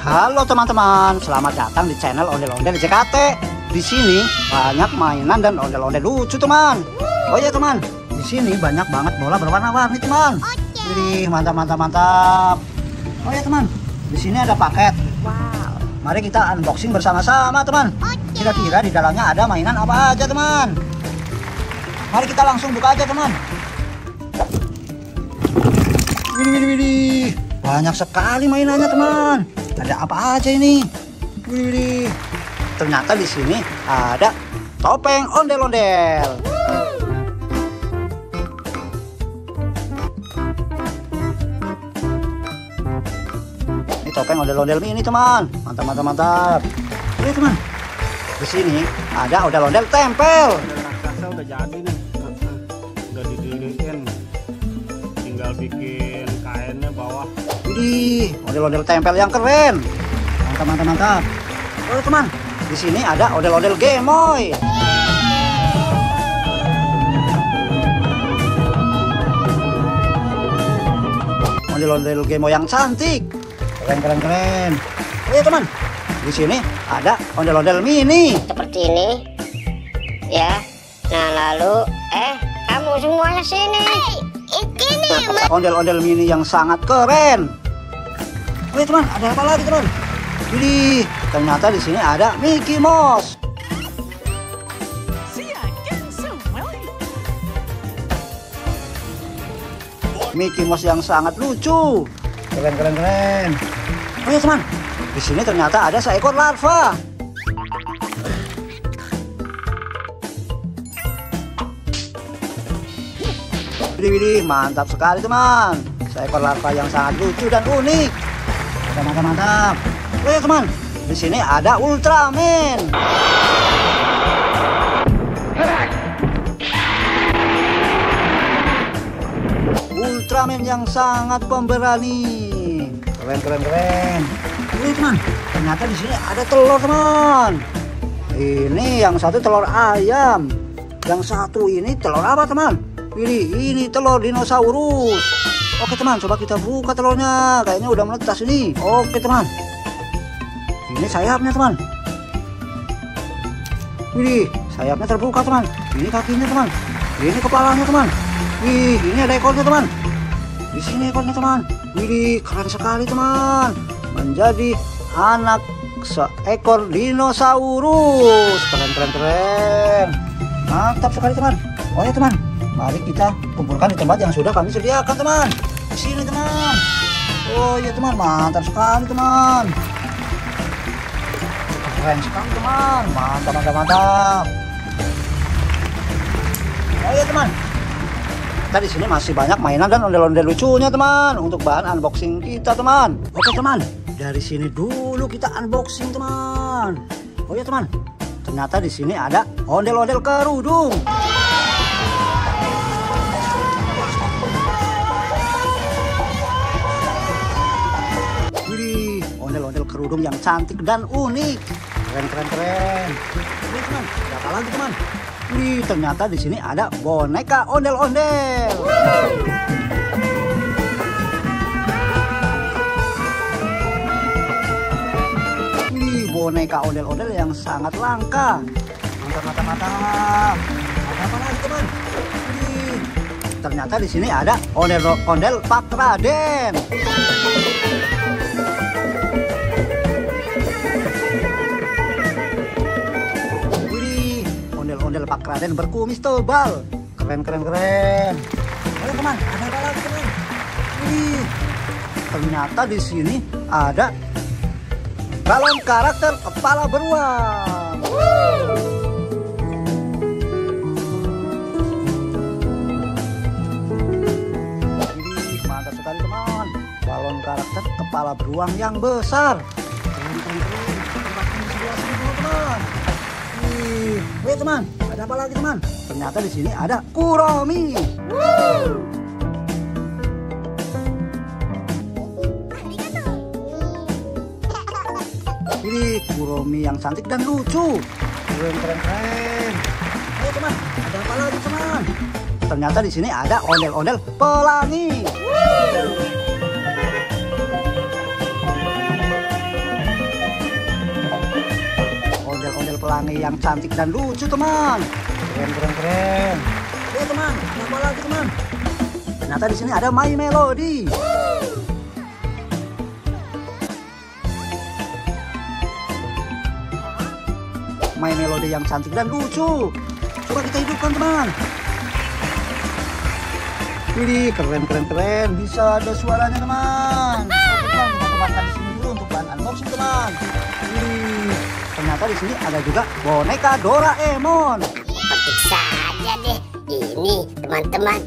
Halo teman-teman, selamat datang di channel Ondel-Ondel JKT. Di sini banyak mainan dan ondel-ondel lucu, teman. Oh iya, teman. Di sini banyak banget bola berwarna-warni, teman. Wih, mantap. Oh iya, teman. Di sini ada paket. Wow. Mari kita unboxing bersama-sama, teman. Kira-kira di dalamnya ada mainan apa aja, teman? Mari kita langsung buka aja, teman. Widih. Banyak sekali mainannya, teman. Ada apa aja ini? Widih. Ternyata di sini ada topeng ondel-ondel. Ini topeng ondel-ondel mini, teman. Mantap. Lihat, teman. Di sini ada ondel-ondel tempel. Raksasa udah jadi nih. Udah didiriin. Tinggal bikin kainnya bawah. Widih, ondel-ondel tempel yang keren. Mantap. Oh, teman. Di sini ada ondel-ondel gemoy. Ondel-ondel gemoy yang cantik. Keren. Oh iya, teman. Di sini ada ondel-ondel mini. Seperti ini. Ya. Nah, lalu kamu semuanya sini. Ini Ondel-ondel mini yang sangat keren. Oh iya, teman, ada apa lagi, teman? Widih, ternyata di sini ada Mickey Mouse. Mickey Mouse yang sangat lucu. Keren. Oh iya, teman. Di sini ternyata ada seekor larva. Widih, mantap sekali, teman. Seekor larva yang sangat lucu dan unik. Mantap. Oh ya, teman. Di sini ada Ultraman. Ultraman yang sangat pemberani. Keren. Ini, teman. Ternyata di sini ada telur, teman. Ini yang satu telur ayam. Yang satu ini telur apa, teman? Ini telur dinosaurus. Oke, teman, coba kita buka telurnya. Kayaknya udah menetas ini. Oke, teman. Ini sayapnya, teman. Widih, sayapnya terbuka, teman. Ini kakinya, teman. Ini kepalanya, teman. Wih, ini ada ekornya, teman. Di sini ekornya, teman. Widih, keren sekali, teman. Menjadi anak seekor dinosaurus. Keren. Mantap sekali, teman. Oh ya, teman. Mari kita kumpulkan di tempat yang sudah kami sediakan, teman. Di sini, teman. Oh iya, teman. Mantap sekali, teman. Keren sekali, teman. Mantap. Oh iya, teman. Kita di sini masih banyak mainan dan ondel-ondel lucunya, teman. Untuk bahan unboxing kita, teman. Oke, teman. Dari sini dulu kita unboxing, teman. Oh iya, teman. Ternyata di sini ada ondel-ondel kerudung. Ondel-ondel kerudung yang cantik dan unik. Keren. Ini, teman, ada apa lagi, teman? Wih, ternyata di sini ada boneka ondel-ondel. Wih, boneka ondel-ondel yang sangat langka. Mantap. Ada apa lagi, teman? Wih, ternyata di sini ada ondel-ondel Pak Raden. Ondel Pak Raden berkumis tebal. Keren. Ayo, teman, ada apa lagi, teman? Wih, ternyata di sini ada balon karakter kepala beruang. Wih, mantap sekali, teman. Balon karakter kepala beruang yang besar. Keren. Tempatnya di sebelah sini dulu, teman. Wih, teman, ada apa lagi, teman? Ternyata di sini ada Kuromi. Ini Kuromi yang cantik dan lucu. Keren. Ayo, teman, ada apa lagi, teman? Ternyata di sini ada ondel-ondel pelangi. pelangi yang cantik dan lucu teman. Keren. Oke teman, apa lagi teman? Ternyata di sini ada My Melody. My Melody yang cantik dan lucu. Coba kita hidupkan teman. Wih, keren. Bisa ada suaranya teman. Oke teman, kita temankan di sini dulu untuk bahan unboxing teman. Wih, ternyata di sini ada juga boneka Doraemon. Petik saja deh. Ini teman-teman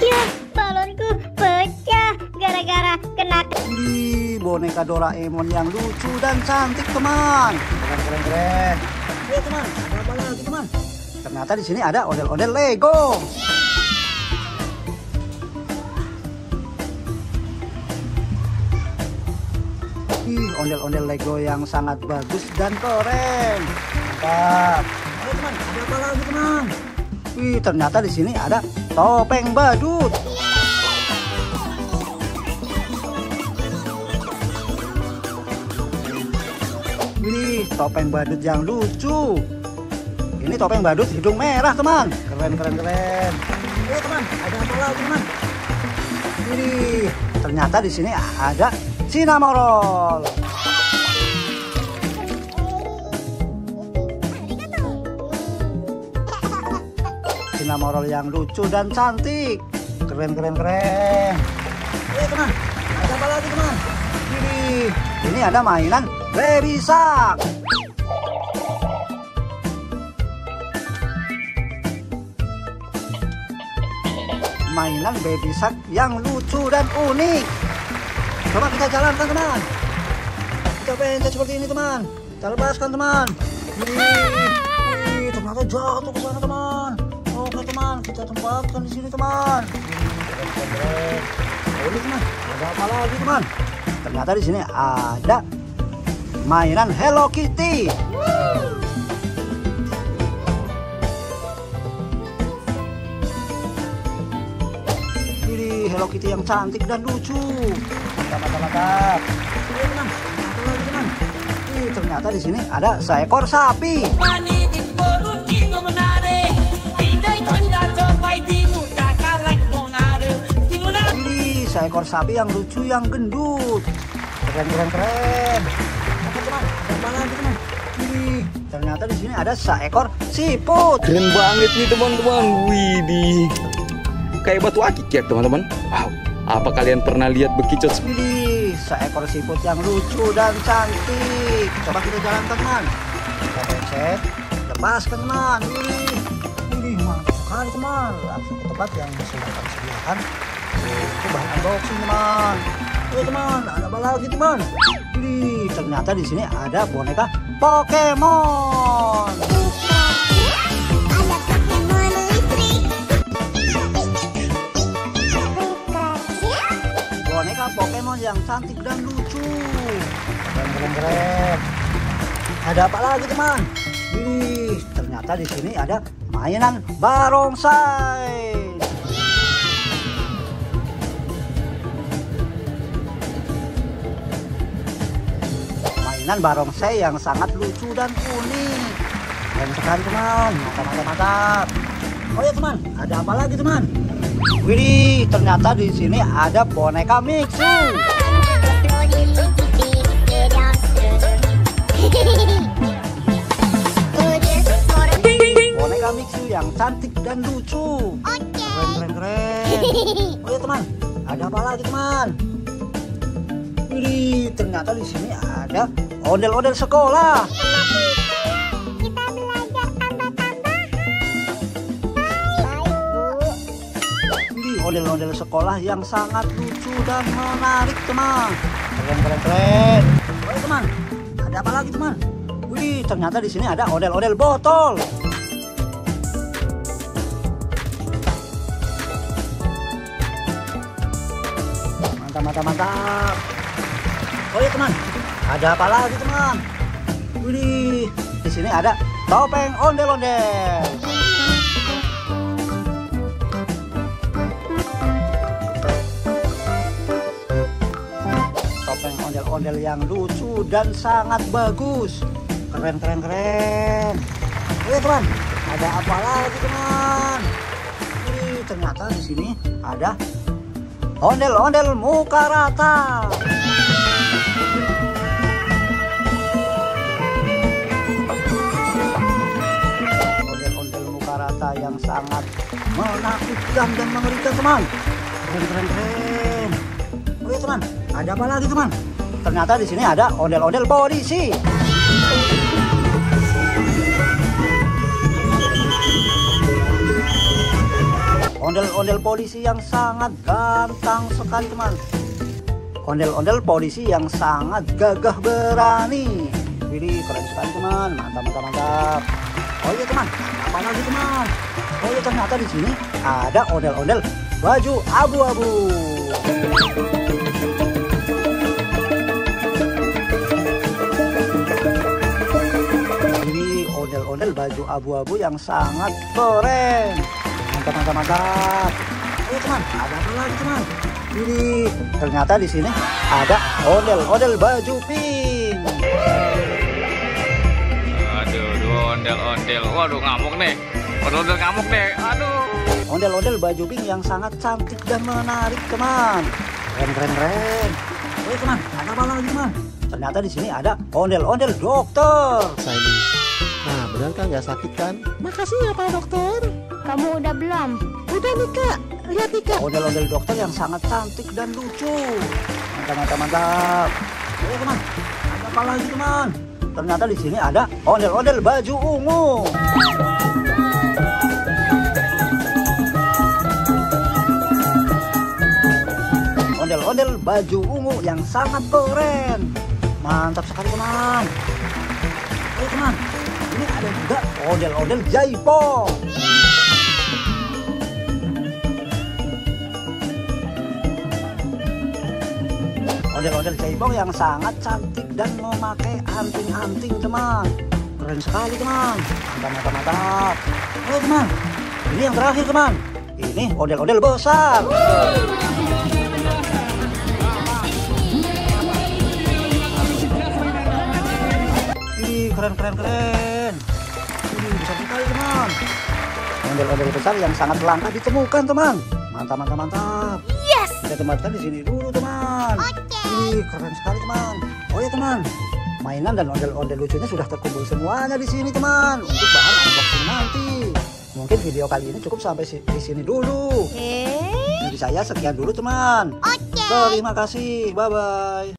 yang balonku pecah gara-gara kena. Wih, boneka Doraemon yang lucu dan cantik teman. Keren. Ayo teman, ada apa lagi teman? Ternyata di sini ada ondel-ondel Lego. Ondel-ondel Lego yang sangat bagus dan keren. Mantap. Ayo teman, ada apa lagi teman? Wih, ternyata di sini ada topeng badut. Wih, topeng badut yang lucu. Ini topeng badut hidung merah teman. Keren. Ayo teman, ada apa lagi teman? Wih, ternyata di sini ada Cinnamoroll. Cinnamoroll yang lucu dan cantik. Keren. Ayo teman, ada apa lagi teman? Ini ada mainan Baby Shark. Mainan Baby Shark yang lucu dan unik. Coba kita jalankan teman. Kita pencet seperti ini teman. Kita lepaskan teman. Wih, ternyata jatuh ke sana teman. Oke teman, kita tempatkan di sini teman. Keren. Oke teman, ada apa lagi teman? Ternyata di sini ada mainan Hello Kitty. Ini Hello Kitty yang cantik dan lucu. Mantap. Ayo teman, apa lagi teman? Ternyata di sini ada seekor sapi. Ini seekor sapi yang lucu yang gendut. Keren. Oke teman, ada apa lagi teman? Ternyata di sini ada seekor siput. Keren banget nih teman-teman. Widih, kayak batu akik ya teman-teman. Wow, apa kalian pernah lihat bekicot? Widih, seekor siput yang lucu dan cantik. Coba kita jalankan teman. Kita pencet, lepaskan teman. Widih, mantap sekali teman. Langsung ke tempat yang sudah kami sediakan. Itu bahan unboxing teman. Oke teman, ada apa lagi teman? Widih, ternyata di sini ada boneka Pokemon. Boneka Pokemon yang cantik dan lucu. Keren. Ada apa lagi teman? Wih, ternyata di sini ada mainan barongsai. Mainan barongsai yang sangat lucu dan unik. Keren sekali teman. Mantap. Oh ya teman, ada apa lagi teman? Wih, ternyata di sini ada boneka Mixu. Boneka Mixu yang cantik dan lucu. Keren. Oh ya teman, ada apa lagi teman? Wih, ternyata di sini ada ondel-ondel sekolah. Kita belajar tambah-tambahan. Ondel-ondel sekolah yang sangat lucu dan menarik teman. Keren. Oh teman, ada apa lagi teman? Wih, ternyata di sini ada ondel-ondel botol. Mantap. Oh ya teman, ada apa lagi teman? Wih, di sini ada topeng ondel-ondel. Topeng ondel-ondel yang lucu dan sangat bagus. keren keren keren. Oke teman, ada apa lagi teman? Wih, ternyata di sini ada ondel-ondel muka rata. Ondel-ondel muka rata yang sangat menakutkan dan mengerikan teman. Keren keren keren. Oke teman, ada apa lagi teman? Ternyata di sini ada ondel-ondel polisi. Ondel-ondel polisi yang sangat ganteng sekali teman. Ondel-ondel polisi yang sangat gagah berani. Widih, keren sekali teman. Mantap mantap mantap. Oh iya teman, apa lagi teman? Oh iya, ternyata di sini ada ondel-ondel baju abu-abu. Ini ondel-ondel baju abu-abu yang sangat keren. Mantap mantap mantap. Oh teman, ada apa lagi teman? Ini ternyata di sini ada ondel-ondel baju pink. Aduh, ondel-ondel. Waduh, ngamuk nih. Ondel-ondel ngamuk nih. Aduh. Ondel-ondel baju pink yang sangat cantik dan menarik teman. Keren keren keren. Oh teman, ada apa lagi teman? Ternyata di sini ada ondel-ondel dokter. Nah, benar kan nggak sakit kan? Makasih ya Pak Dokter. Kamu udah belum? Udah nih Kak, lihat nih Kak. Ondel-ondel dokter yang sangat cantik dan lucu. Mantap mantap mantap. Oh teman, ada apa lagi teman? Ternyata di sini ada ondel-ondel baju ungu. Ondel-ondel baju ungu yang sangat keren. Mantap sekali teman. Oh teman, ini ada juga ondel-ondel jaipong. Ondel-ondel jaipong yang sangat cantik dan memakai anting-anting teman. Keren sekali teman. Mantap mantap mantap. Oh teman, ini yang terakhir teman. Ini ondel-ondel besar. Ih, keren keren keren. Ih, besar sekali teman. Ondel-ondel besar yang sangat langka ditemukan teman. Mantap mantap mantap. Yes. Kita tempatkan di sini dulu teman. Ih, keren sekali teman. Oh ya teman, mainan dan ondel-ondel lucunya sudah terkumpul semuanya di sini teman. Untuk bahan unboxing nanti. Mungkin video kali ini cukup sampai di sini dulu. Dari saya sekian dulu teman. Oke. Terima kasih. Bye bye.